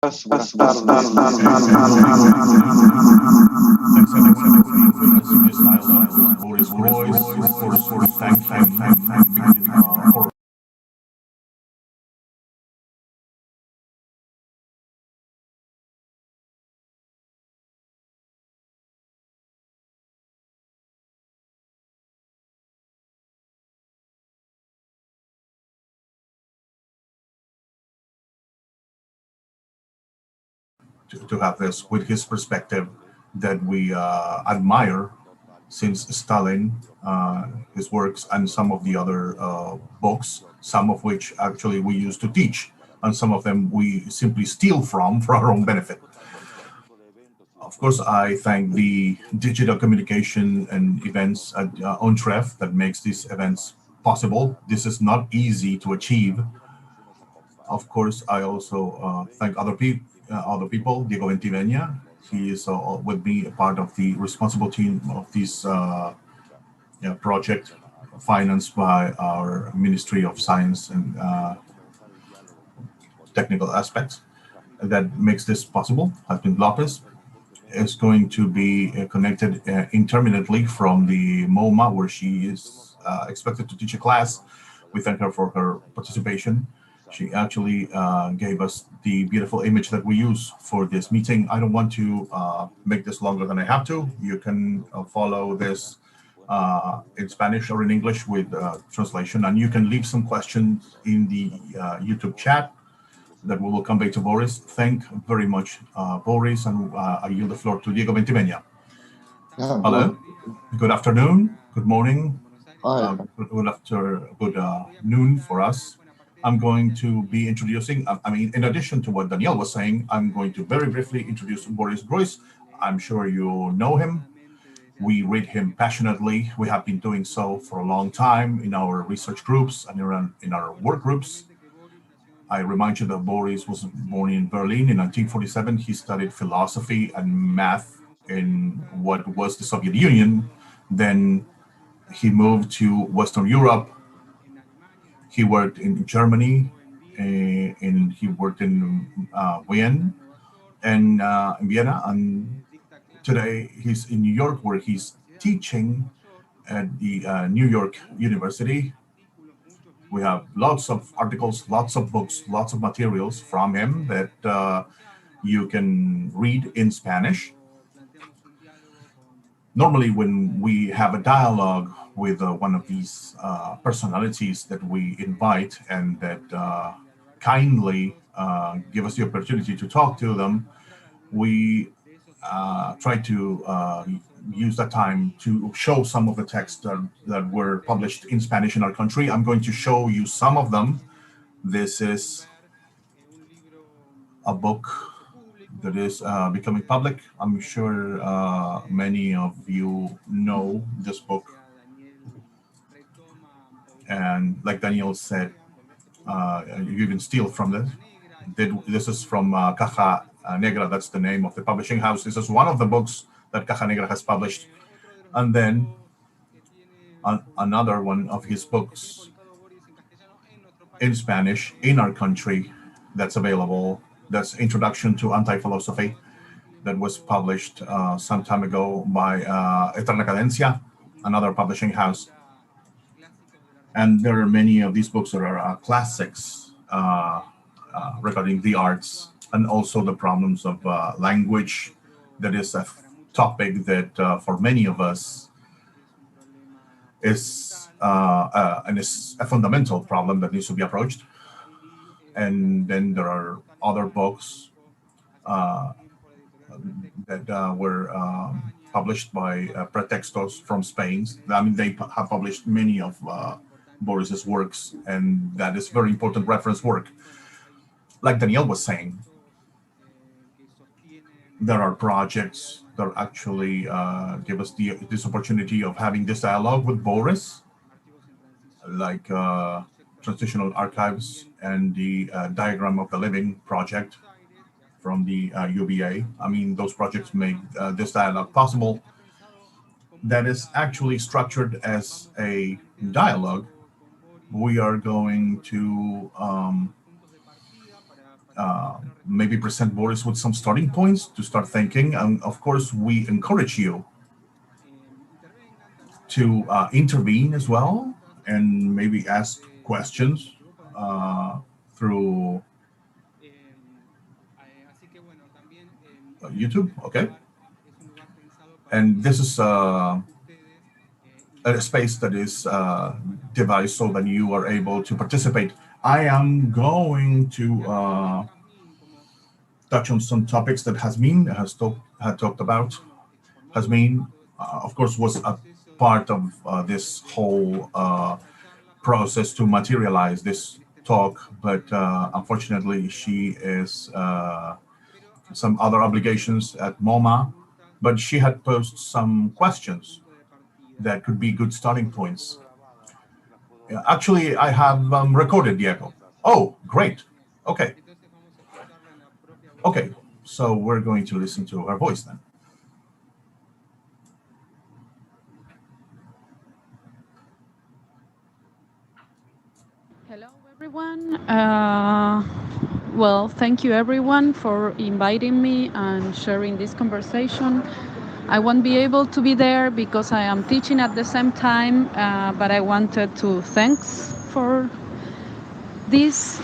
Buenas tardes. Thanks everyone for joining us in this dialogue with Boris Groys. Of course, we thank him for to have this with his perspective that we admire since Stalin, his works, and some of the other books, some of which actually we used to teach, and some of them we simply steal from for our own benefit. Of course, I thank the digital communication and events at UNTREF that makes these events possible. This is not easy to achieve. Of course, I also thank other people, Diego Ventimiglia. He is with me, a part of the responsible team of this project financed by our Ministry of Science and Technical Aspects that makes this possible. Hasbin Lopez is going to be connected intermittently from the MoMA, where she is expected to teach a class. We thank her for her participation. She actually gave us the beautiful image that we use for this meeting. I don't want to make this longer than I have to. You can follow this in Spanish or in English with translation, and you can leave some questions in the YouTube chat that we will convey to Boris. Thank very much, Boris, and I yield the floor to Diego Ventimiglia. Hello, good afternoon, good morning, good noon for us. I'm going to be introducing, in addition to what Daniel was saying, I'm going to very briefly introduce Boris Groys. I'm sure you know him. We read him passionately. We have been doing so for a long time in our research groups and in our work groups. I remind you that Boris was born in Berlin in 1947. He studied philosophy and math in what was the Soviet Union. Then he moved to Western Europe. He worked in Germany, and he worked in Vienna, and today he's in New York, where he's teaching at the New York University. We have lots of articles, lots of books, lots of materials from him that you can read in Spanish. Normally, when we have a dialogue with one of these personalities that we invite and that kindly give us the opportunity to talk to them, we try to use that time to show some of the texts that were published in Spanish in our country. I'm going to show you some of them. This is a book that is becoming public. I'm sure many of you know this book. And like Daniel said, you can steal from this. This is from Caja Negra. That's the name of the publishing house. This is one of the books that Caja Negra has published. And then another one of his books in Spanish in our country that's available. That's Introduction to Anti-Philosophy, that was published some time ago by Eterna Cadencia, another publishing house. And there are many of these books that are classics regarding the arts and also the problems of language. That is a topic that for many of us is a fundamental problem that needs to be approached. And then there are other books that were published by Pretextos from Spain. They have published many of Boris's works, and that is very important reference work. Like Daniel was saying, there are projects that actually give us this opportunity of having this dialogue with Boris, like Transitional Archives and the Diagram of the Living project from the UBA. Those projects make this dialogue possible. That is actually structured as a dialogue. We are going to maybe present Boris with some starting points to start thinking. And of course, we encourage you to intervene as well and maybe ask questions through YouTube. Okay. And this is a space that is devised so that you are able to participate. I am going to touch on some topics that Hasmin had talked about. Hasmin, of course, was a part of this whole process to materialize this talk, but unfortunately, she is some other obligations at MoMA. But she had posed some questions that could be good starting points. Actually, I have recorded Diego. Oh, great. Okay. Okay. So we're going to listen to her voice then. Hello, everyone. Well, thank you, everyone, for inviting me and sharing this conversation. I won't be able to be there because I am teaching at the same time, but I wanted to thanks for this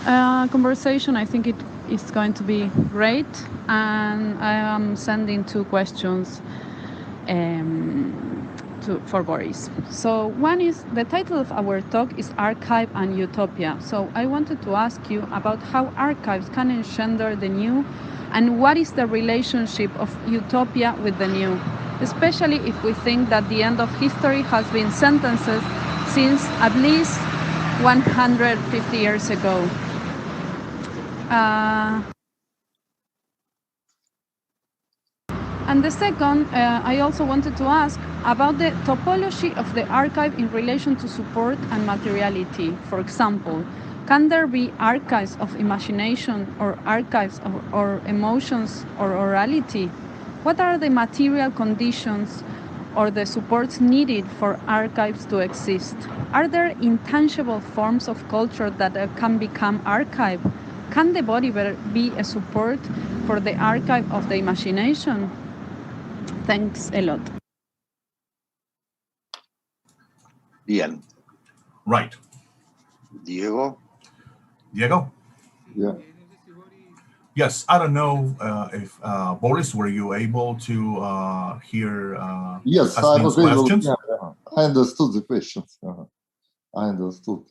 conversation. I think it is going to be great, and I am sending two questions for Boris. So one is the title of our talk is Archive and Utopia. So I wanted to ask you about how archives can engender the new and what is the relationship of utopia with the new, especially if we think that the end of history has been sentences since at least 150 years ago. And the second, I also wanted to ask about the topology of the archive in relation to support and materiality. For example, can there be archives of imagination or archives of or emotions or orality? What are the material conditions or the supports needed for archives to exist? Are there intangible forms of culture that can become archive? Can the body be a support for the archive of the imagination? Thanks a lot. Bien. Right. Diego? Diego? Yeah. Yes, I don't know if Boris, were you able to hear Yes, I was able. questions? Yeah, I understood the questions. I understood.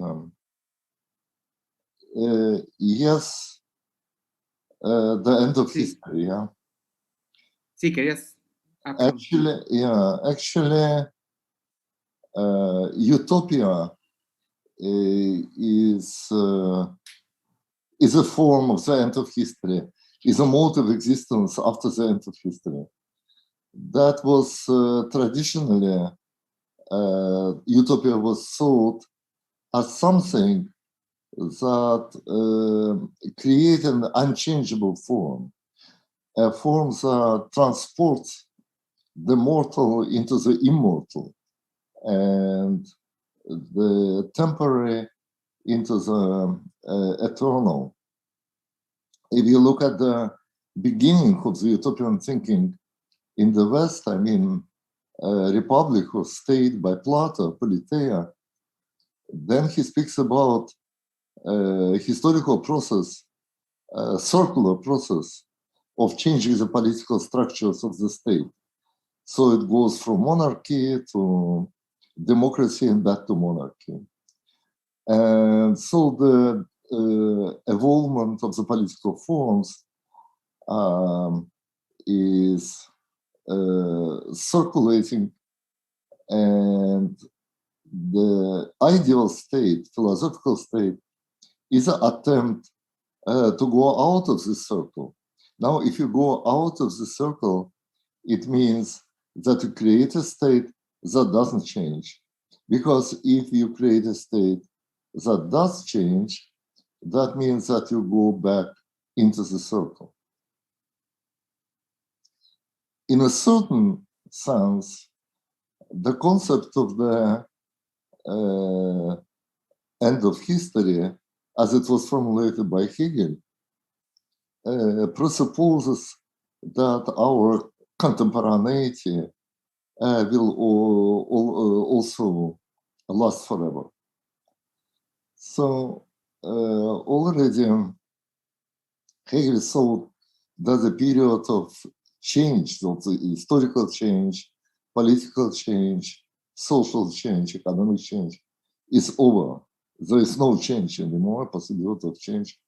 Yes, the end of history. Yeah. Sí, querías. Actually, utopia is a form of the end of history, is a mode of existence after the end of history. That was traditionally, utopia was thought as something that creates an unchangeable form, a form that transports the mortal into the immortal and the temporary into the eternal. If you look at the beginning of the utopian thinking in the West, I mean, Republic or State by Plato, Politeia, then he speaks about historical process, circular process of changing the political structures of the state. So it goes from monarchy to democracy and back to monarchy. And so the evolvement of the political forms is circulating, and the ideal state, philosophical state, is an attempt to go out of this circle. Now, if you go out of the circle, it means that you create a state that doesn't change. Because if you create a state that does change, that means that you go back into the circle. In a certain sense, the concept of the end of history, as it was formulated by Hegel, presupposes that our contemporaneity will also last forever. So already Hegel thought that the period of change, of the historical change, political change, social change, economic change, is over. There is no change anymore, possibility of change,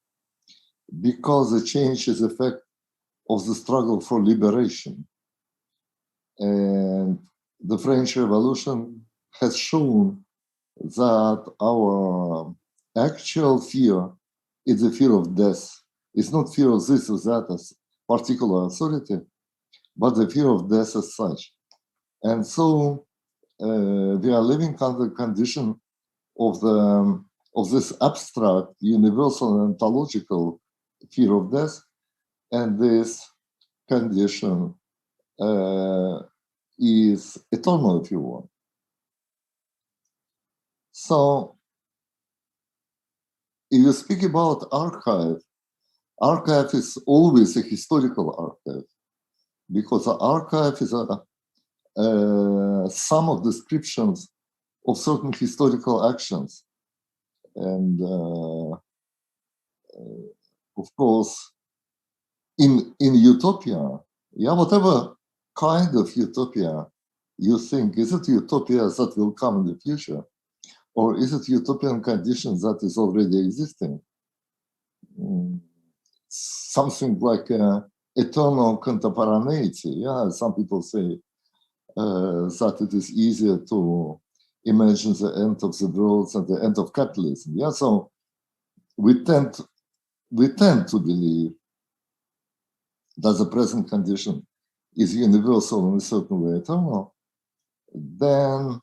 because the change is effect of the struggle for liberation. And the French Revolution has shown that our actual fear is the fear of death. It's not fear of this or that as particular authority, but the fear of death as such. And so we are living under the condition of this abstract, universal, and ontological fear of death, and this condition is eternal, if you want. So, if you speak about archive is always a historical archive, because the archive is a sum of descriptions of certain historical actions. And of course, in utopia, yeah, whatever kind of utopia you think, is it utopia that will come in the future? Or is it utopian conditions that is already existing? Something like eternal contemporaneity. Yeah, some people say that it is easier to imagine the end of the world than the end of capitalism. Yeah, so we tend to believe that the present condition is universal in a certain way eternal. Then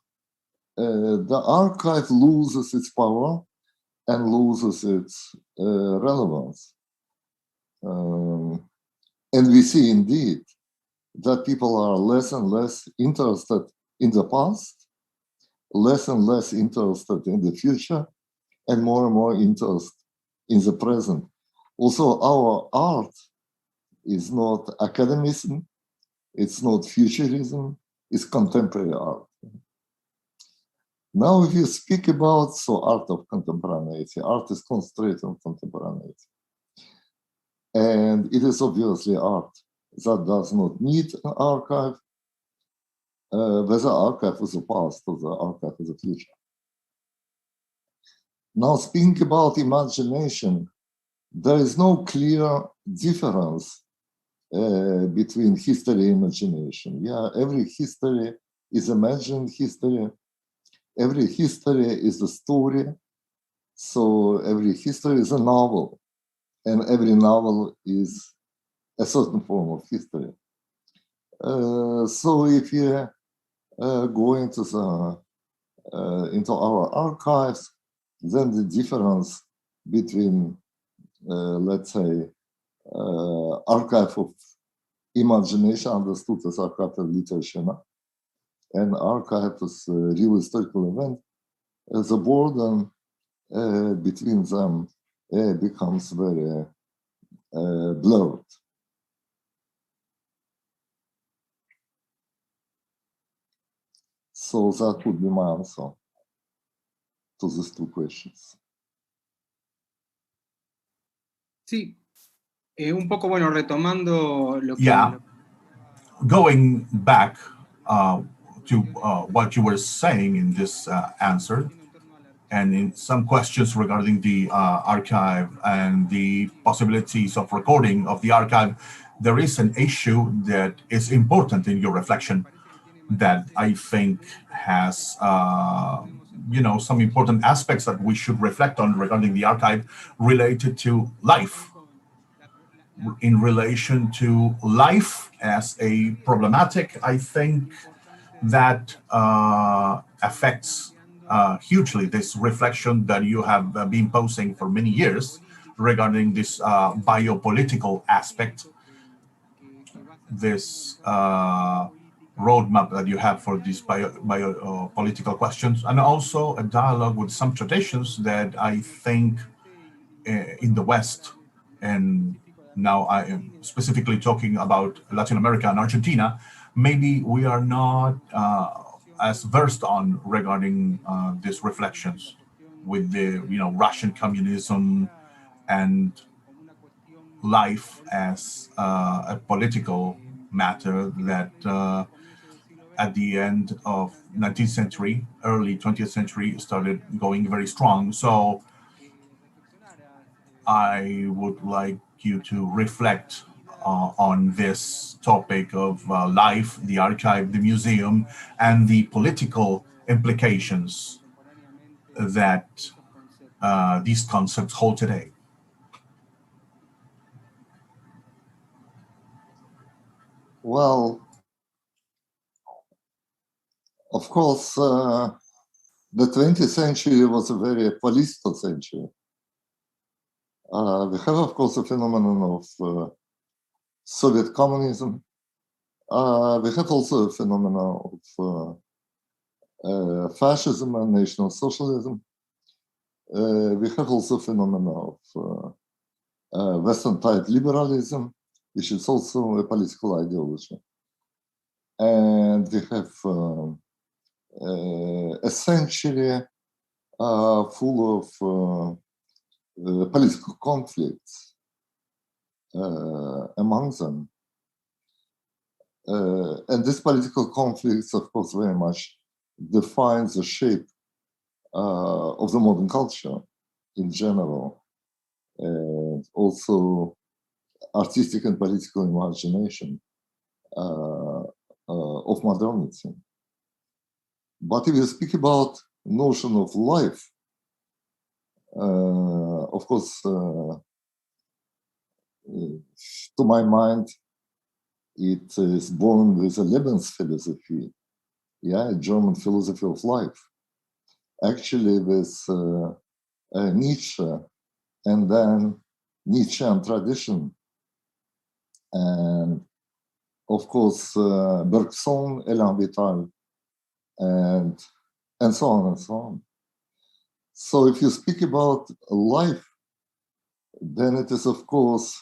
the archive loses its power and loses its relevance. And we see indeed that people are less and less interested in the past, less and less interested in the future, and more interest in the present. Also, our art is not academicism, it's not futurism, it's contemporary art. Now, if you speak about art of contemporaneity, art is concentrated on contemporaneity. And it is obviously art that does not need an archive, whether archive is the past or the archive is the future. Now, speaking about imagination, there is no clear difference between history and imagination. Yeah, every history is imagined history. Every history is a story. So every history is a novel. And every novel is a certain form of history. So if you go into our archives, then the difference between, let's say, archive of imagination, understood as archive of literature, and archive as real historical event, the border between them becomes very blurred. So that would be my answer to these two questions. Sí, un poco, bueno, retomando lo que... Yeah, going back to what you were saying in this answer, and in some questions regarding the archive and the possibilities of recording of the archive, there is an issue that is important in your reflection that I think has some important aspects that we should reflect on regarding the archive related to life, in relation to life as a problematic, I think that affects hugely this reflection that you have been posing for many years regarding this biopolitical aspect, this roadmap that you have for these biopolitical questions, and also a dialogue with some traditions that I think in the West and now I am specifically talking about Latin America and Argentina, maybe we are not as versed on regarding these reflections with the Russian communism and life as a political matter that at the end of 19th century, early 20th century started going very strong. So I would like you to reflect on this topic of life, the archive, the museum, and the political implications that these concepts hold today. Well, of course, the 20th century was a very political century. We have, of course, a phenomenon of Soviet communism. We have also a phenomenon of fascism and national socialism. We have also a phenomenon of Western-type liberalism, which is also a political ideology. And we have a century full of political conflicts among them. And these political conflicts, of course, very much define the shape of the modern culture in general, and also artistic and political imagination of modernity. But if you speak about notion of life, of course, to my mind, it is born with a Lebensphilosophie, a German philosophy of life, actually with Nietzsche, and then Nietzschean tradition, and of course Bergson, Elan Vital, and so on and so on. So if you speak about life, then it is, of course,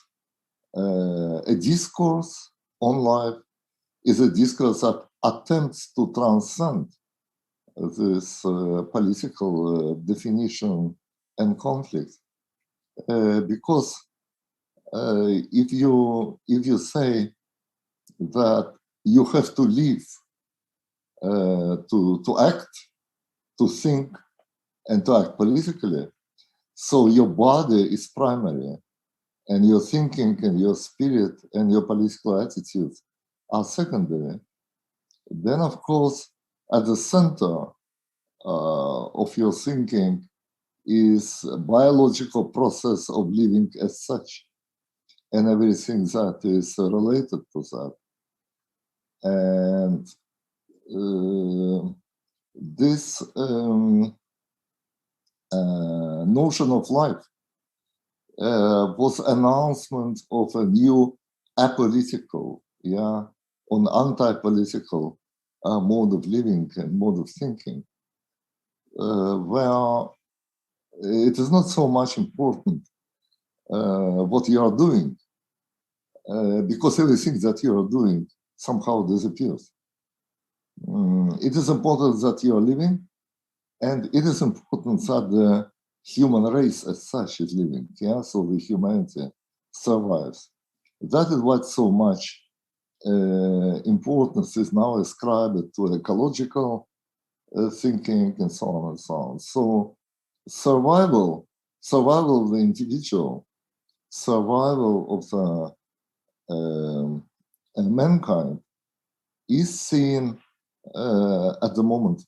a discourse on life is a discourse that attempts to transcend this political definition and conflict. Because if you say that you have to live to act, to think, and to act politically, so your body is primary, and your thinking and your spirit and your political attitudes are secondary, then of course at the center of your thinking is a biological process of living as such, and everything that is related to that. And this notion of life was announcement of a new apolitical, on anti-political mode of living and mode of thinking, where it is not so much important what you are doing, because everything that you are doing somehow disappears. It is important that you are living, and it is important that the human race as such is living, so the humanity survives. That is what so much importance is now ascribed to ecological thinking and so on and so on. So survival of the individual, survival of the mankind is seen at the moment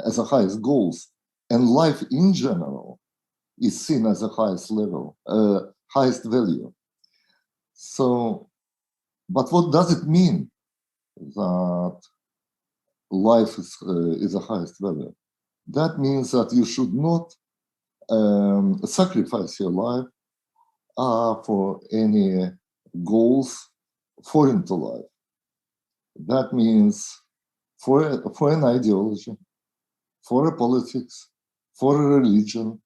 as the highest goals, and life in general is seen as the highest level, highest value. So, but what does it mean that life is the highest value? That means that you should not sacrifice your life for any goals foreign to life. That means for an ideology, for a politics, for a religion,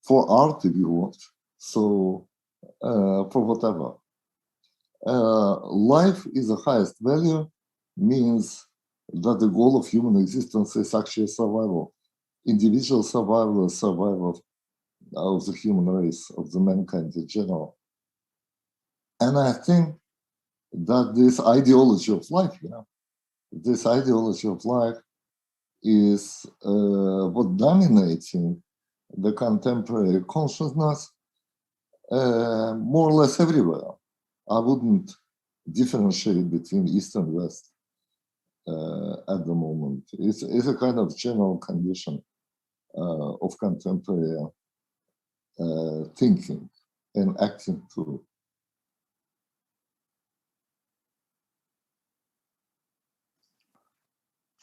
for art if you want. So for whatever. Life is the highest value means that the goal of human existence is actually survival, individual survival, survival of the human race, of the mankind in general. And I think that this ideology of life, this ideology of life is what dominating the contemporary consciousness more or less everywhere. I wouldn't differentiate between East and West at the moment. It's a kind of general condition of contemporary thinking and acting too.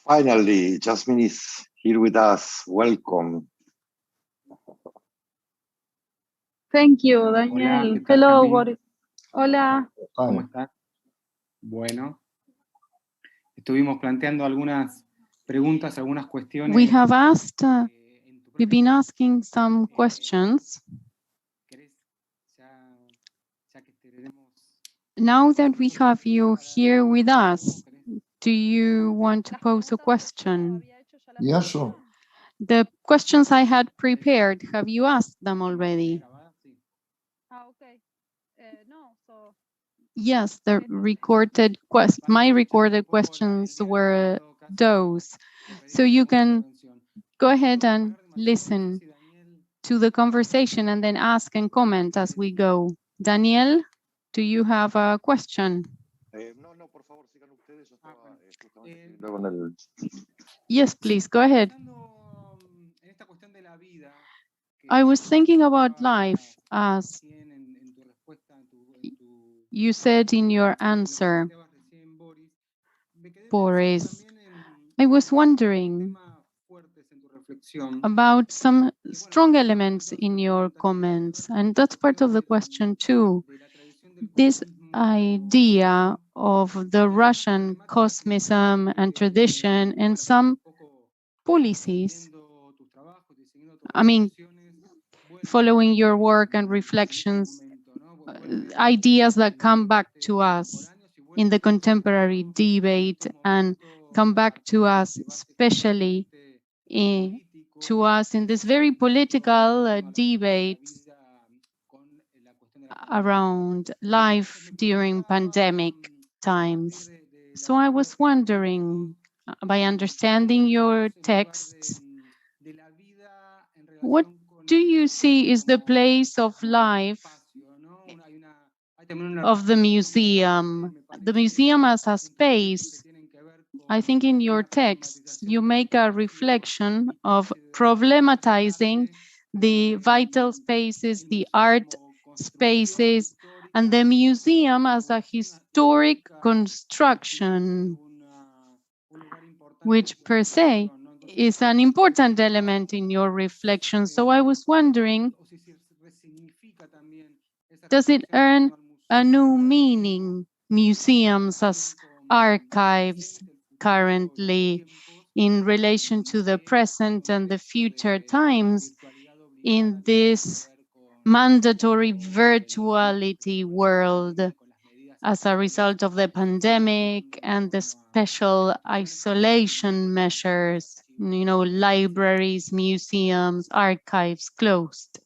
Finally, Jasmine is here with us. Welcome. Thank you, Daniel. Hola, ¿qué tal, Hello, Jasmine? Boris. Hola. ¿Cómo estás? Bueno, estuvimos planteando algunas preguntas, algunas cuestiones. We have asked, we've been asking some questions. Now that we have you here with us, do you want to pose a question? Yeah, sure. The questions I had prepared, have you asked them already? Yes, the recorded my recorded questions were those. So you can go ahead and listen to the conversation and then ask and comment as we go. Daniel, do you have a question? No, por favor, sigan ustedes. Yo estaba justamente luego en el... Yes, please, go ahead. I was thinking about life as you said in your answer, Boris. I was wondering about some strong elements in your comments, and that's part of the question too. This idea of the Russian cosmism and tradition and some policies. I mean, following your work and reflections, ideas that come back to us in the contemporary debate and come back to us, especially to us in this very political debate around life during pandemic times. So I was wondering, by understanding your texts, what do you see is the place of life of the museum? The museum as a space. I think in your texts, you make a reflection of problematizing the vital spaces, the art spaces, and the museum as a historic construction, which per se is an important element in your reflection. So I was wondering, does it earn a new meaning, museums as archives currently, in relation to the present and the future times in this mandatory virtuality world as a result of the pandemic and the special isolation measures, libraries, museums, archives closed?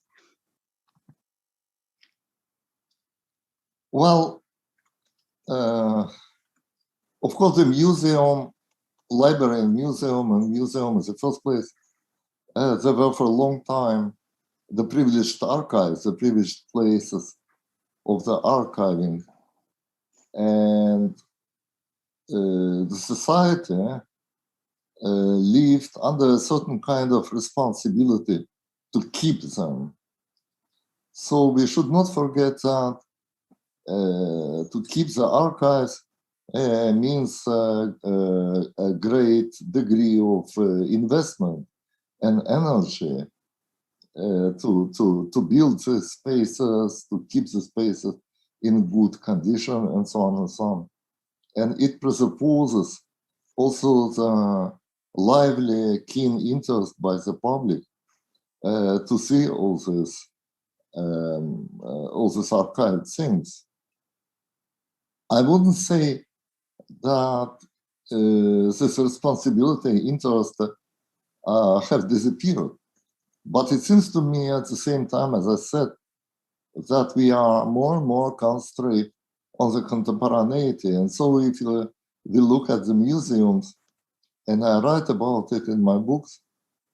Well, of course, the museum, library and museum is the first place. They were for a long time the privileged archives, the privileged places of the archiving. And the society lived under a certain kind of responsibility to keep them. So we should not forget that to keep the archives means a great degree of investment and energy to build the spaces, to keep the spaces in good condition, and so on and so on. And it presupposes also the lively, keen interest by the public to see all this all these archived things. I wouldn't say that this responsibility, interest have disappeared. But it seems to me at the same time, as I said, that we are more and more concentrated on the contemporaneity. And so if we look at the museums, and I write about it in my books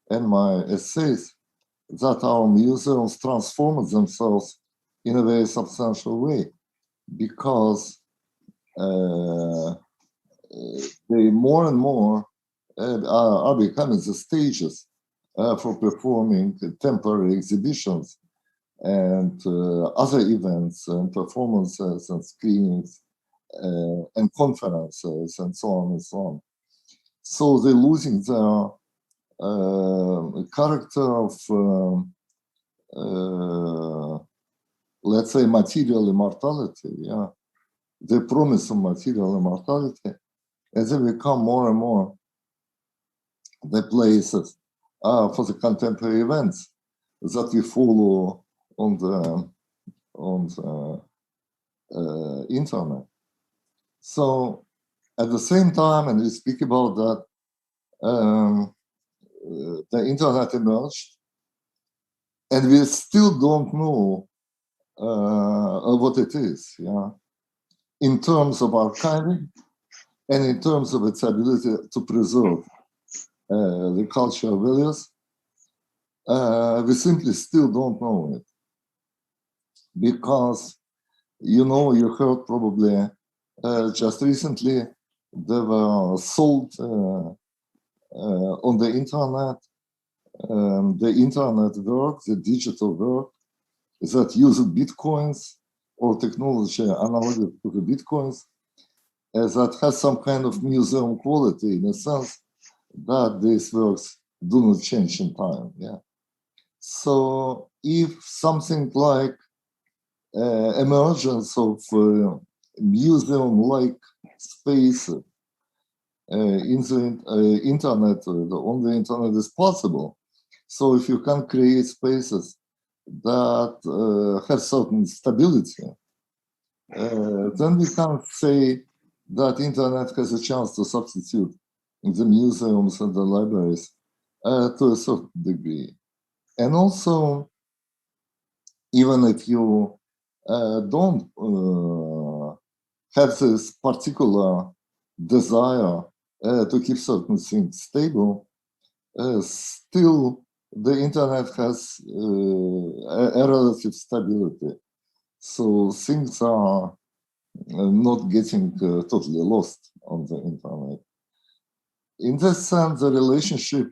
and my essays, that our museums transform themselves in a very substantial way, because they more and more are becoming the stages for performing temporary exhibitions and other events and performances and screenings and conferences and so on and so on. So they're losing their character of, let's say, material immortality, yeah, the promise of material immortality, as they become more and more the places for the contemporary events that we follow on the internet. So at the same time, and we speak about that, the internet emerged, and we still don't know what it is, yeah, in terms of archiving and in terms of its ability to preserve the cultural values. We simply still don't know it, because, you know, you heard probably just recently there were sold on the internet work, the digital work that used bitcoins or technology analogous to the bitcoins, that has some kind of museum quality, in a sense that these works do not change in time. Yeah. So if something like emergence of museum-like space in the internet, on the internet is possible. So if you can create spaces that have certain stability, then we can say that internet has a chance to substitute the museums and the libraries to a certain degree. And also, even if you don't have this particular desire to keep certain things stable, still the internet has a relative stability. So things are not getting totally lost on the internet. In this sense, the relationship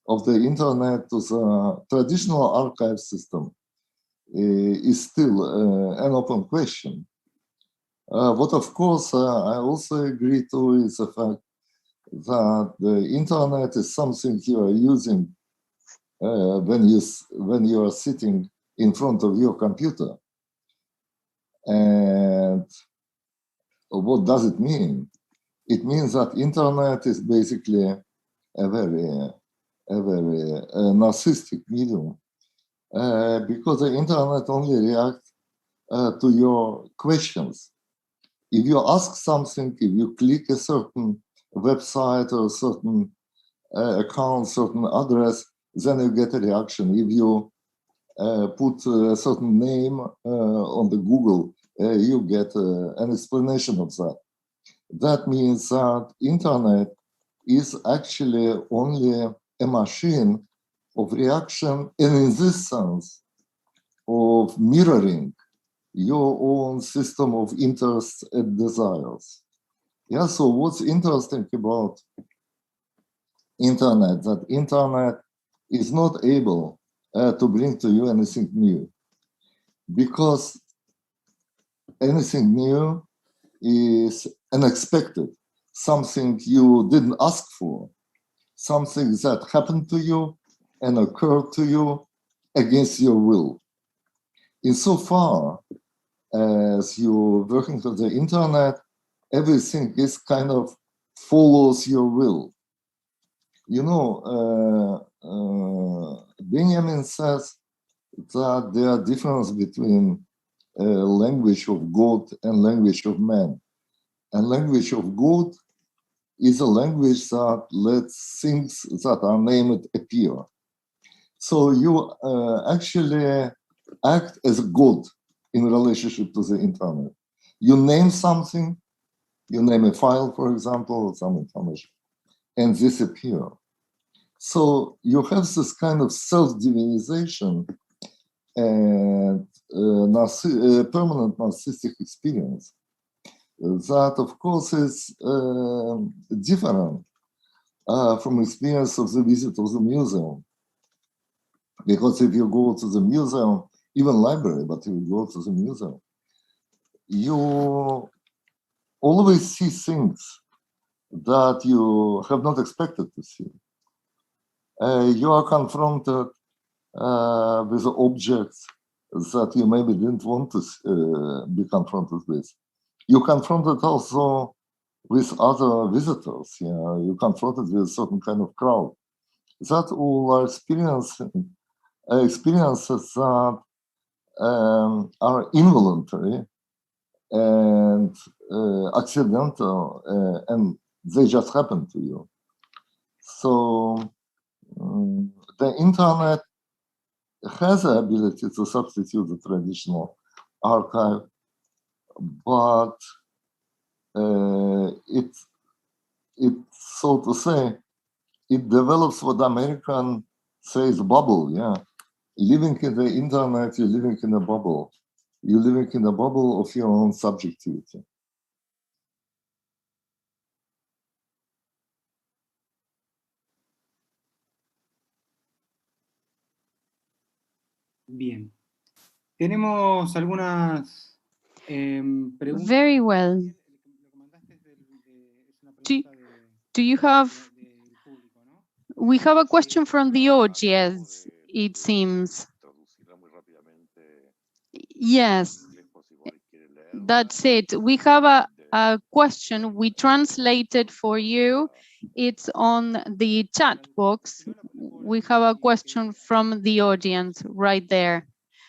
of the internet to the traditional archive system is still an open question. What, of course, I also agree to is the fact that the internet is something you are using when you are sitting in front of your computer. And what does it mean? It means that internet is basically a very narcissistic medium, because the internet only reacts to your questions. If you ask something, if you click a certain website or a certain account, certain address, then you get a reaction. If you put a certain name on the Google, you get an explanation of that. That means that internet is actually only a machine of reaction, and in this sense of mirroring your own system of interests and desires. Yeah, so what's interesting about internet, that internet is not able to bring to you anything new, because anything new is unexpected, something you didn't ask for, something that happened to you and occurred to you against your will. Insofar as you're working with the internet, everything is kind of follows your will. You know, Benjamin says that there are differences between language of God and language of man. And language of God is a language that lets things that are named appear. So you actually act as a God in relationship to the internet. You name something, you name a file, for example, or some information, and this appears. So you have this kind of self-divinization and permanent narcissistic experience that, of course, is different from experience of the visit of the museum. Because if you go to the museum, even library, but if you go to the museum, you always see things that you have not expected to see. You are confronted with objects that you maybe didn't want to be confronted with. You confronted also with other visitors. You confronted with a certain kind of crowd. That all are experiences that are involuntary and accidental, and they just happen to you. So the internet has the ability to substitute the traditional archive, but it, so to say, it develops what American says bubble. Living in the internet, you're living in a bubble. You're living in a bubble of your own subjectivity. Bien. Tenemos algunas preguntas. Very well. Do you have... We have a question from the audience, it seems. Yes, that's it. We have a question. We translated for you. It's on the chat box. We have a question from the audience right there.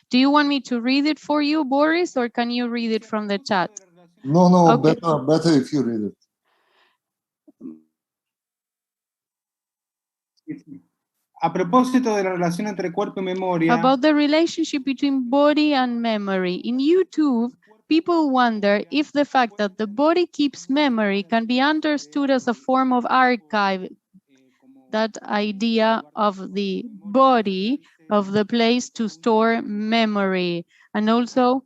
Do you want me to read it for you, Boris, or can you read it from the chat? No, Okay. better if you read it. A propósito de la relación entre cuerpo y memoria. About the relationship between body and memory. In YouTube, people wonder if the fact that the body keeps memory can be understood as a form of archive. That idea of the body, of the place to store memory. And also,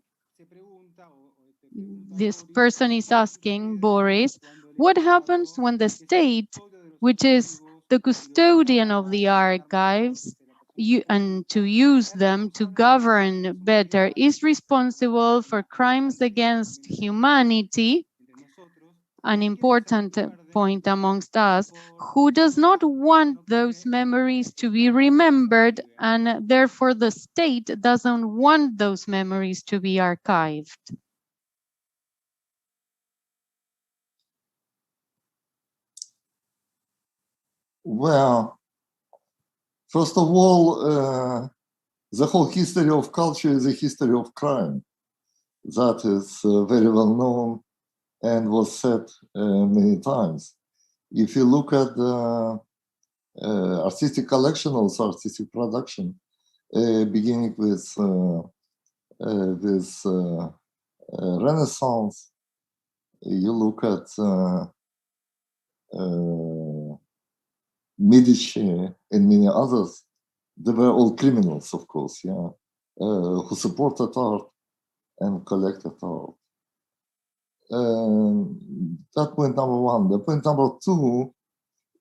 this person is asking, Boris, what happens when the state, which is the custodian of the archives, and to use them to govern better, is responsible for crimes against humanity, an important point amongst us, who does not want those memories to be remembered, and therefore the state doesn't want those memories to be archived? Well, first of all, the whole history of culture is a history of crime. That is very well known and was said many times. If you look at the artistic collection, also artistic production, beginning with Renaissance, you look at Medici and many others, they were all criminals, of course, who supported art and collected art. That point number one. The point number two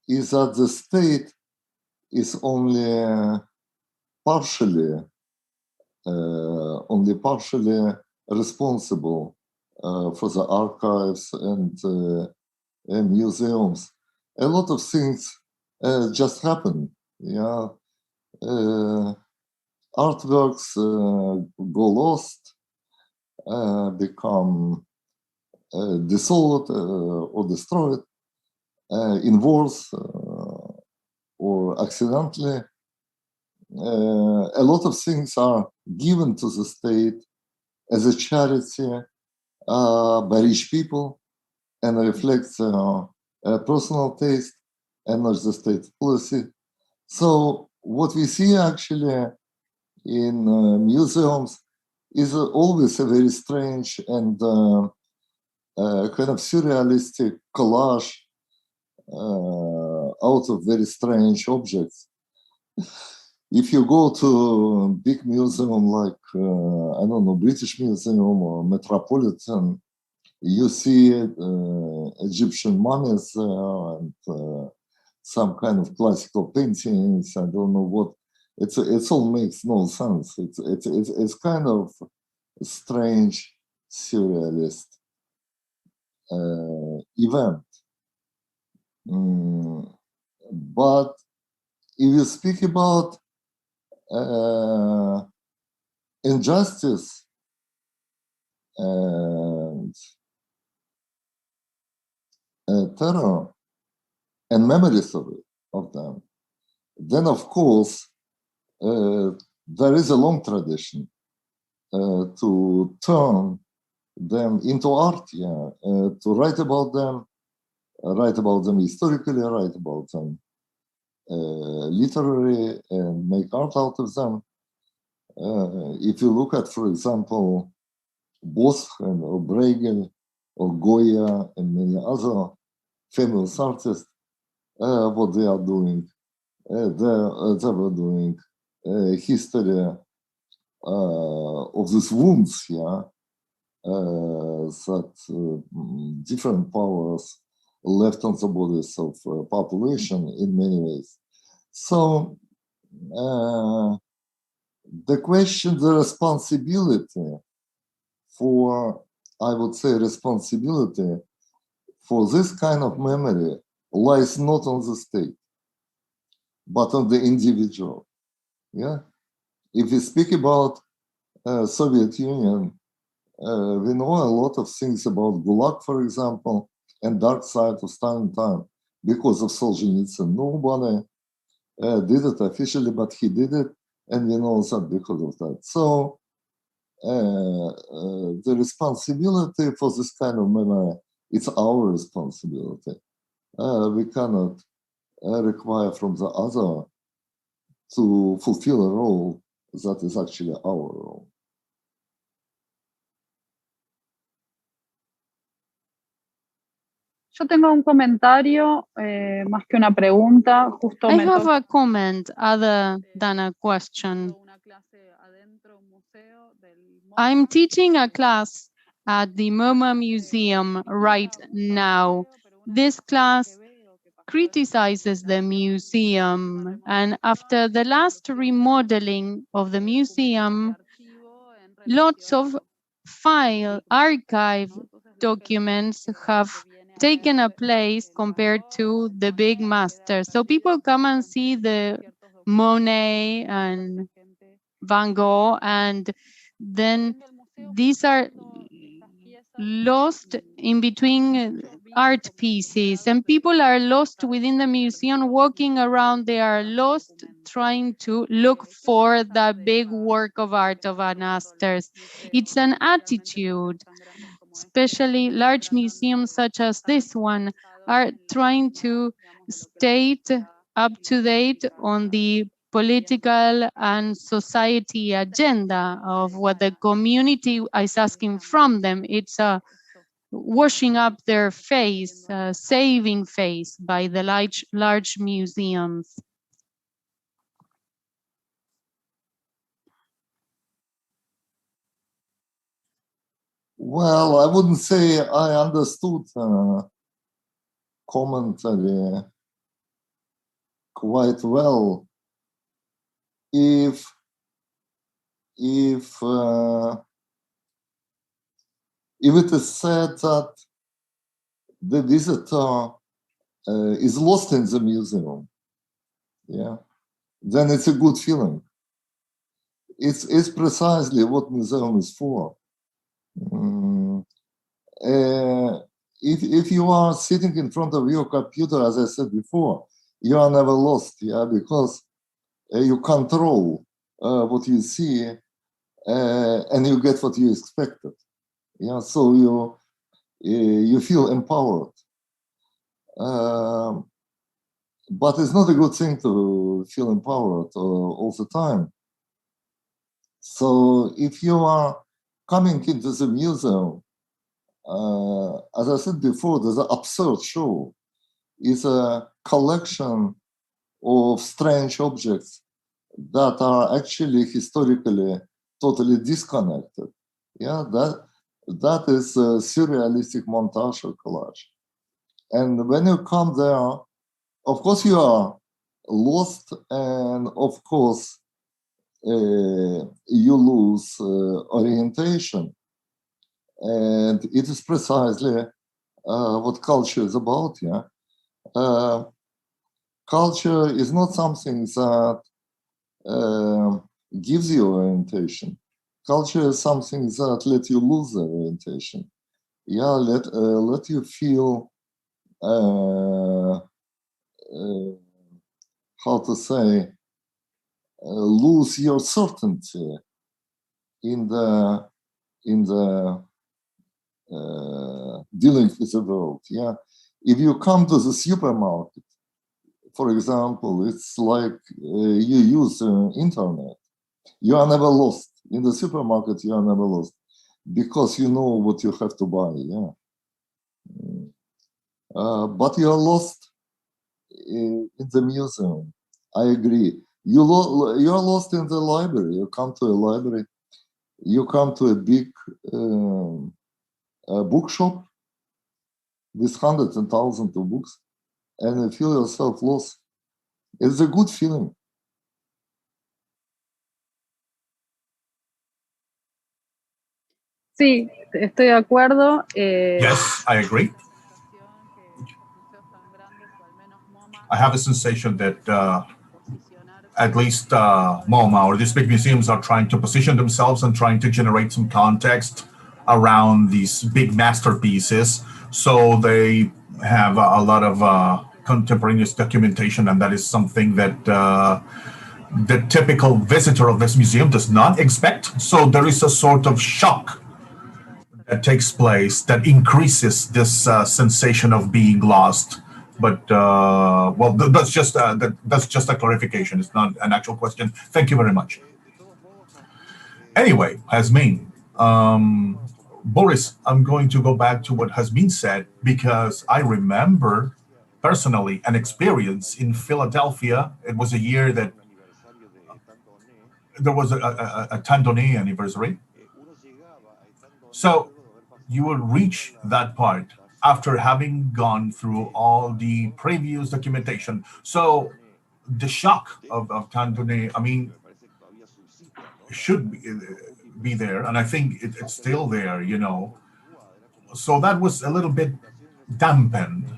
is that the state is only partially responsible for the archives and museums. A lot of things just happen. Artworks go lost, become dissolved or destroyed in wars or accidentally. a lot of things are given to the state as a charity by rich people and reflects personal taste and not the state policy. So what we see actually in museums is always a very strange and kind of surrealistic collage out of very strange objects. If you go to a big museum like, I don't know, British Museum or Metropolitan, you see Egyptian mummies and some kind of classical paintings. I don't know what. It all makes no sense. It's kind of a strange, surrealist event. But if you speak about injustice and terror and memories of them, then of course there is a long tradition to turn them into art, to write about them historically, write about them literary, and make art out of them. If you look at, for example, Bosх or Bruegel or Goya and many other famous artists, what they are doing, they were doing history of these wounds, that different powers left on the bodies of population in many ways. So the question, the responsibility for, I would say, responsibility for this kind of memory lies not on the state, but on the individual. If we speak about Soviet Union, we know a lot of things about Gulag, for example, and dark side of Stalin time because of Solzhenitsyn. Nobody did it officially, but he did it, and we know that because of that. So the responsibility for this kind of memory, it's our responsibility. We cannot require from the other to fulfill a role that is actually our role. Yo tengo un comentario más que una pregunta. Justo I have a comment other than a question. I'm teaching a class at the MoMA Museum right now. This class criticizes the museum, and after the last remodeling of the museum, lots of archive documents have taken a place compared to the big masters. So people come and see the Monet and Van Gogh, and then these are lost in between art pieces, and people are lost within the museum walking around. They are lost trying to look for the big work of art of our masters. It's an attitude. Especially large museums such as this one are trying to stay up to date on the political and society agenda of what the community is asking from them. It's washing up their face, saving face by the large museums. Well, I wouldn't say I understood commentary quite well. If it is said that the visitor is lost in the museum, then it's a good feeling. It's precisely what museum is for. If you are sitting in front of your computer, as I said before, you are never lost, because you control what you see, and you get what you expected. Yeah, so you feel empowered. But it's not a good thing to feel empowered all the time. So if you are coming into the museum, as I said before, there's an absurd show. It's a collection of strange objects that are actually historically totally disconnected. Yeah, that is a surrealistic montage or collage. And when you come there, of course you are lost, and of course you lose orientation. And it is precisely what culture is about. Yeah, culture is not something that gives you orientation. Culture is something that lets you lose the orientation. Yeah, let you feel how to say, lose your certainty in the dealing with the world. Yeah, if you come to the supermarket, for example, it's like you use the internet. You are never lost in the supermarket. You are never lost because you know what you have to buy. Yeah, but you are lost in the museum. I agree. You are lost in the library. You come to a library. You come to a big bookshop with hundreds and thousands of books, and you feel yourself lost. It's a good feeling. Sí, estoy de acuerdo. Yes, I agree. I have a sensation that at least MoMA or these big museums are trying to position themselves and trying to generate some context around these big masterpieces. So they have a lot of contemporaneous documentation, and that is something that the typical visitor of this museum does not expect. So there is a sort of shock that takes place that increases this sensation of being lost. But well, that's just a clarification. It's not an actual question. Thank you very much. Anyway, Hasmin, Boris, I'm going to go back to what has been said because I remember personally an experience in Philadelphia. It was a year that there was a Tandone anniversary. So you will reach that part after having gone through all the previous documentation. So the shock of Tandone, I mean, should be there, and I think it's still there, you know. So that was a little bit dampened.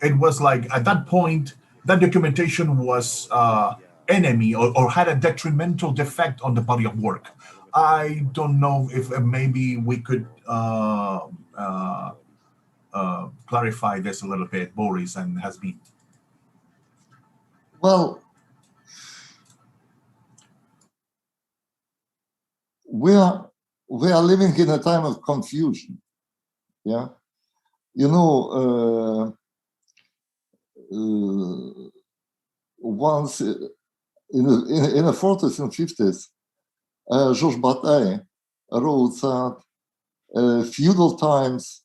It was like at that point, that documentation was enemy or had a detrimental defect on the body of work. I don't know if maybe we could clarify this a little bit, Boris and Hasmin. Well, we are living in a time of confusion. Yeah, you know, once in the 40s and 50s, Georges Bataille wrote that feudal times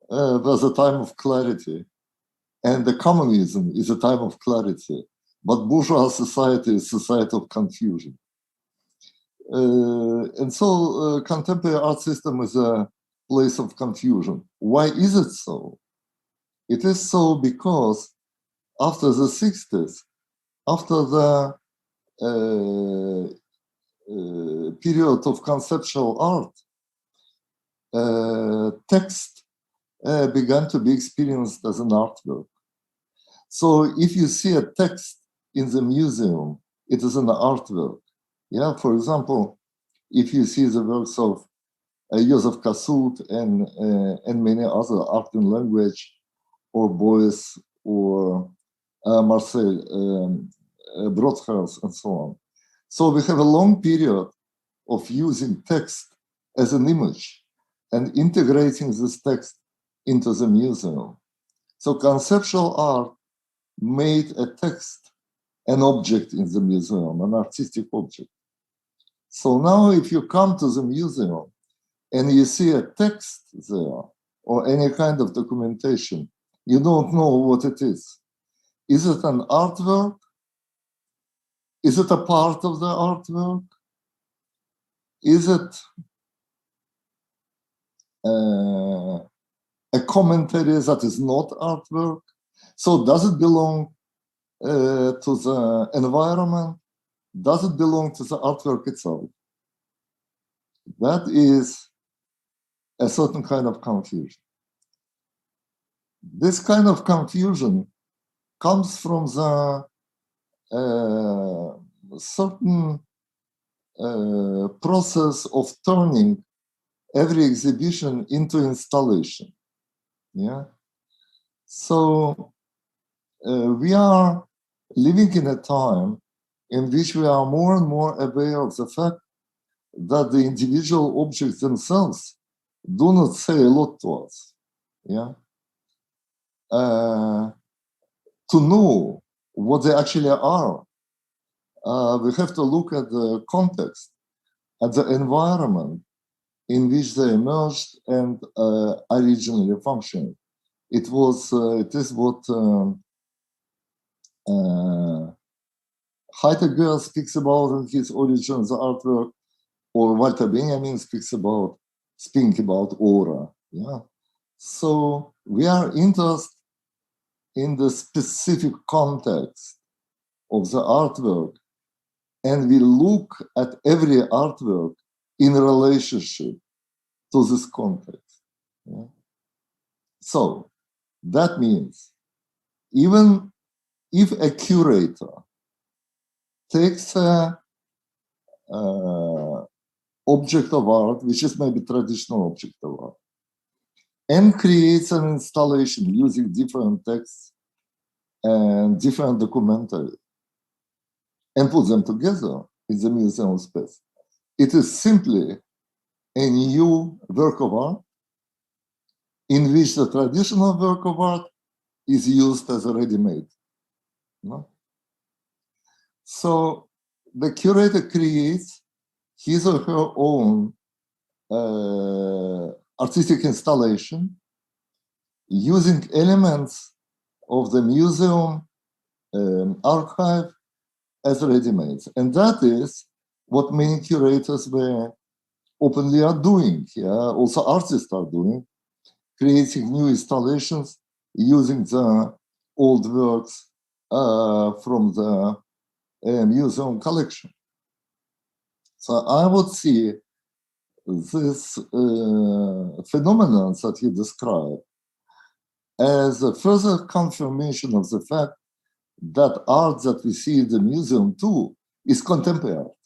was a time of clarity, and the communism is a time of clarity, but bourgeois society is a society of confusion. And so contemporary art system is a place of confusion. Why is it so? It is so because after the 60s, after the period of conceptual art, text began to be experienced as an artwork. So if you see a text in the museum, it is an artwork. Yeah, for example, if you see the works of Joseph Cassoud and many other art and language, or Boyce, or Marcel Broadhurst, and so on. So we have a long period of using text as an image and integrating this text into the museum. So conceptual art made a text an object in the museum, an artistic object. So now if you come to the museum and you see a text there or any kind of documentation, you don't know what it is. Is it an artwork? Is it a part of the artwork? Is it a commentary that is not artwork? So does it belong to the environment? Does it belong to the artwork itself? That is a certain kind of confusion. This kind of confusion comes from the certain process of turning every exhibition into installation. Yeah. So we are living in a time in which we are more and more aware of the fact that the individual objects themselves do not say a lot to us. Yeah. To know what they actually are, we have to look at the context, at the environment in which they emerged and originally functioned. It is what Heidegger speaks about in his Origins of Artwork, or Walter Benjamin speaks about aura. Yeah. So we are interested in the specific context of the artwork, and we look at every artwork in relationship to this context. Yeah? So that means even if a curator takes a object of art, which is maybe traditional object of art, and creates an installation using different texts and different documentary, and put them together in the museum space, it is simply a new work of art in which the traditional work of art is used as a ready-made. No? So the curator creates his or her own artistic installation using elements of the museum archive as ready-mades. And that is what many curators were openly are doing. Yeah? Also artists are doing, creating new installations using the old works from the museum collection. So I would see this phenomenon that you described as a further confirmation of the fact that art that we see in the museum too is contemporary art.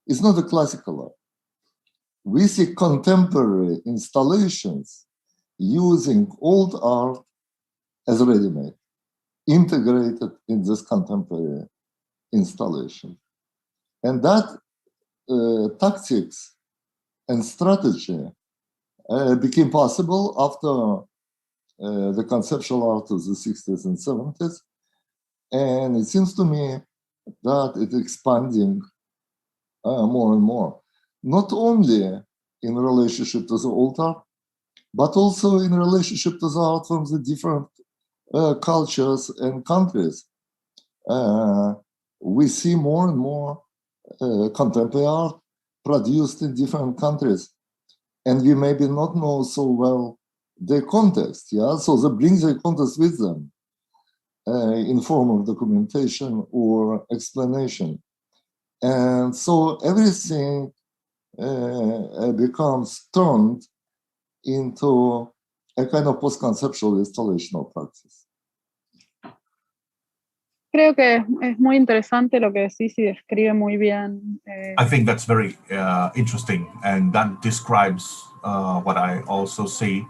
It's not a classical art. We see contemporary installations using old art as ready-made, integrated in this contemporary installation. And that tactics and strategy became possible after the conceptual art of the 60s and 70s. And it seems to me that it's expanding more and more, not only in relationship to the old art, but also in relationship to the art from the different cultures and countries. We see more and more contemporary art produced in different countries, and we maybe not know so well the context. Yeah, so they bring the context with them in form of documentation or explanation, and so everything becomes turned into a kind of post-conceptual installational practice. Creo que es muy interesante lo que decís y describe muy bien. I think that's very interesting, and that describes what I also see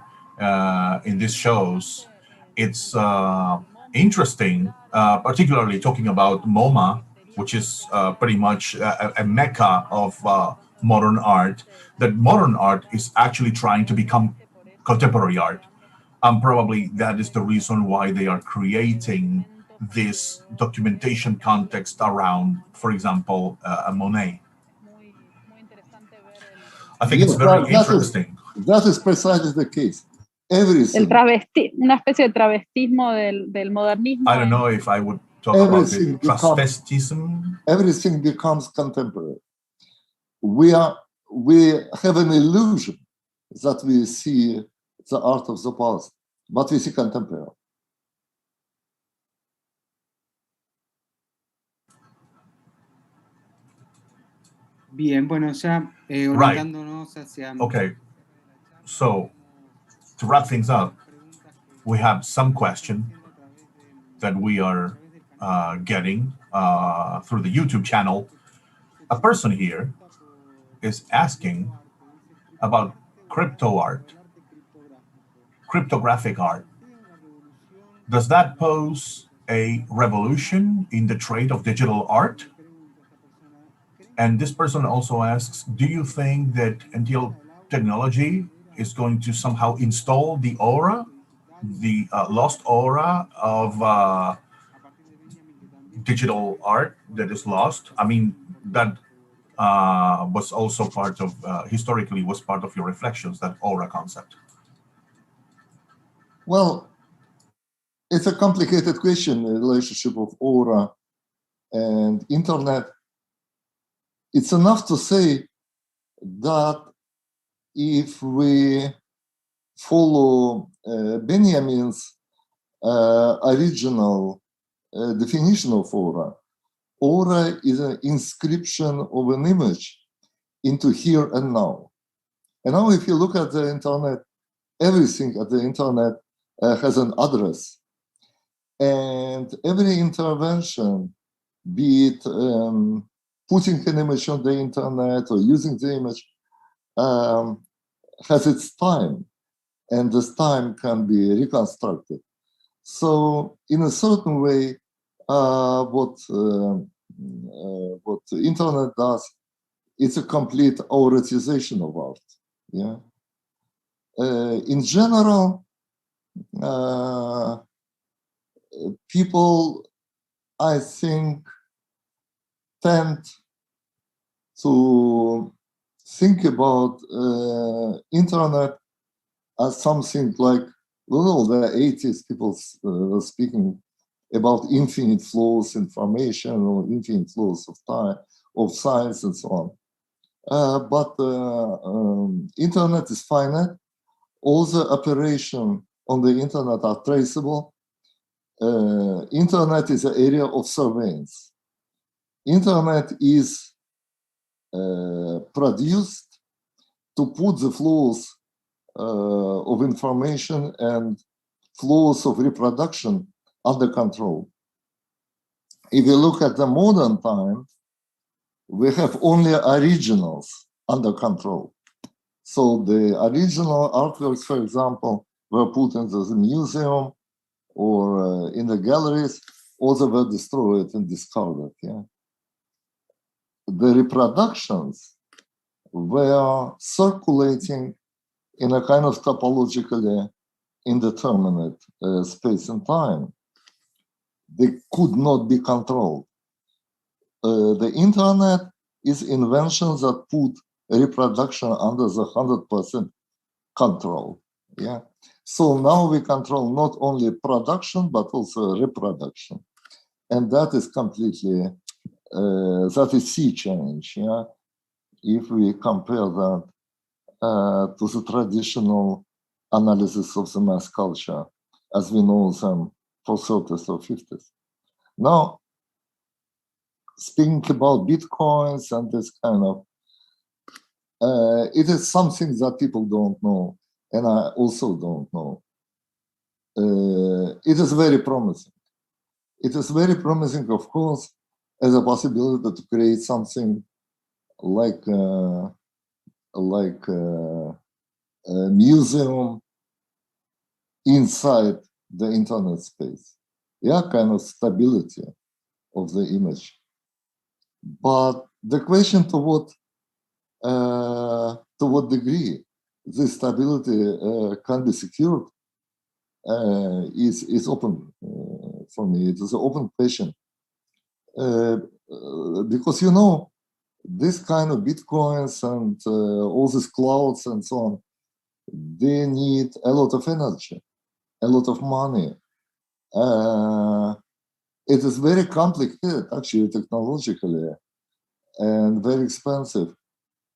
in these shows. It's interesting, particularly talking about MoMA, which is pretty much a mecca of modern art, that modern art is actually trying to become contemporary art. Probably that is the reason why they are creating this documentation context around, for example, a Monet. I think it's Yes, very that interesting. that is precisely the case. El Everything, una especie de travestismo del modernismo. I don't know if I would talk about the everything transvestism. everything becomes contemporary. We have an illusion that we see the art of the past, but we see contemporary. Bien, bueno, ya orientándonos hacia... Okay, so to wrap things up, we have some question that we are getting through the YouTube channel. A person here is asking about crypto art, cryptographic art. Does that pose a revolution in the trade of digital art? And this person also asks, do you think that NTL technology is going to somehow install the aura, the lost aura of digital art that is lost? I mean, that was also part of, historically was part of your reflections, that aura concept. Well, it's a complicated question, the relationship of aura and internet. It's enough to say that if we follow Benjamin's original definition of aura, aura is an inscription of an image into here and now. And now if you look at the internet, everything at the internet has an address. And every intervention, be it putting an image on the internet or using the image, has its time, and this time can be reconstructed. So in a certain way, what the internet does, it's a complete auratization of art. Yeah. In general, people, I think, tend to think about internet as something like, well, the 80s people were speaking about infinite flows of information or infinite flows of time, of science and so on. But internet is finite. All the operations on the internet are traceable. Internet is an area of surveillance. Internet is produced to put the flows of information and flows of reproduction under control. If you look at the modern time, we have only originals under control. So the original artworks, for example, were put into the museum or in the galleries, or they were destroyed and discarded. Yeah. The reproductions were circulating in a kind of topologically indeterminate space and time. They could not be controlled. The internet is invention that put reproduction under the 100% control. Yeah. So now we control not only production, but also reproduction. And that is completely, that is sea change. Yeah. If we compare that to the traditional analysis of the mass culture as we know them for 30s or 50s. Now, speaking about Bitcoins and this kind of, it is something that people don't know, and I also don't know. It is very promising. It is very promising, of course, as a possibility to create something like a museum inside the internet space. Yeah, kind of stability of the image. But the question to what degree this stability can be secured is open for me. It is an open question because this kind of bitcoins and all these clouds and so on, they need a lot of energy, a lot of money. It is very complicated, actually, technologically, and very expensive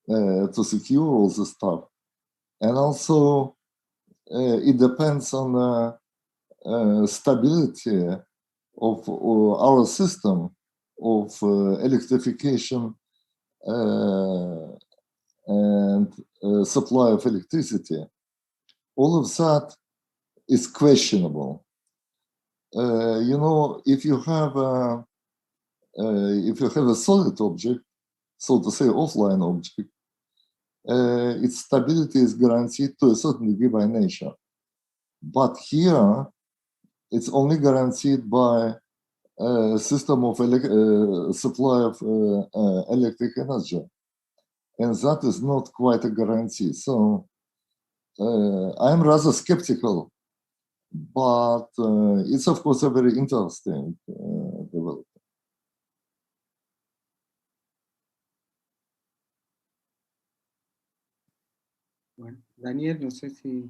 to secure all this stuff. And also, it depends on stability of our system of electrification and supply of electricity. All of that is questionable. If you have a solid object, so to say, offline object, its stability is guaranteed to a certain degree by nature. But here, it's only guaranteed by a system of supply of electric energy. And that is not quite a guarantee. So I'm rather skeptical, but it's, of course, a very interesting development. Bueno, Daniel, no sé si...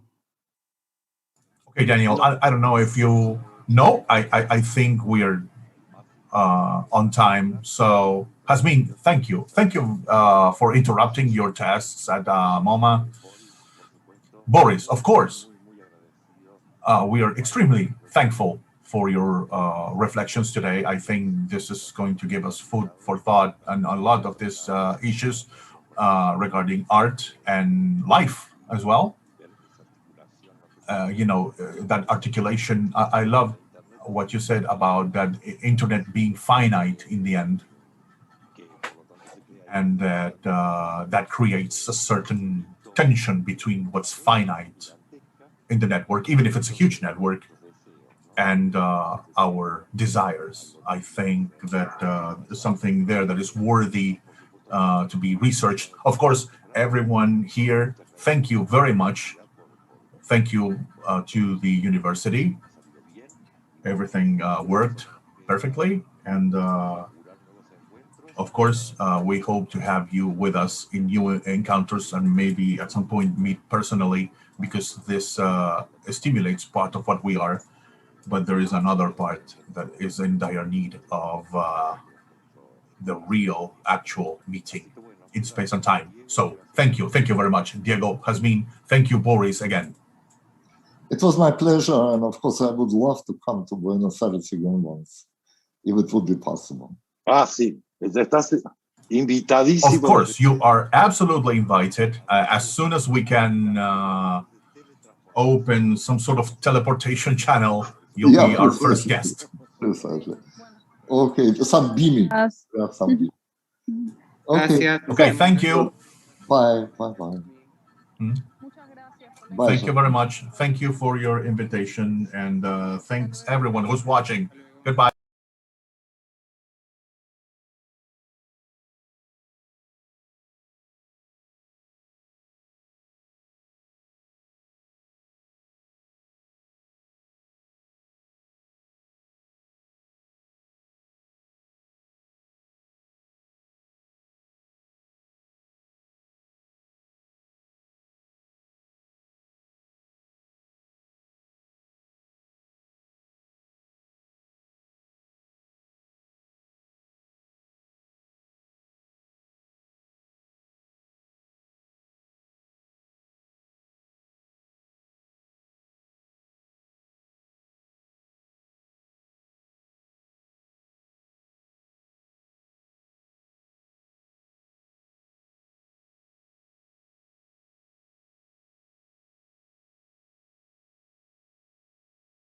Okay, Daniel, I don't know if you know. I think we are on time. So, Hasmin, thank you. Thank you for interrupting your tasks at MoMA. Boris, of course, we are extremely thankful for your reflections today. I think this is going to give us food for thought on a lot of these issues regarding art and life as well. That articulation, I love what you said about that internet being finite in the end, and that that creates a certain tension between what's finite in the network, even if it's a huge network, and our desires. I think that there's something there that is worthy to be researched. Of course, everyone here, thank you very much. Thank you to the university. Everything worked perfectly. And of course, we hope to have you with us in new encounters and maybe at some point meet personally, because this stimulates part of what we are. But there is another part that is in dire need of the real, actual meeting in space and time. So thank you. Thank you very much, Diego, Hasmin. Thank you, Boris, again. It was my pleasure, and of course, I would love to come to Buenos Aires again once, if it would be possible. Sí, estás invitadísimo. Of course, you are absolutely invited. As soon as we can open some sort of teleportation channel, you'll be our first guest. Precisely. Okay, some beaming. Some beaming. Okay. Okay, thank you. Bye. Bye. Thank you very much. Thank you for your invitation, and thanks everyone who's watching.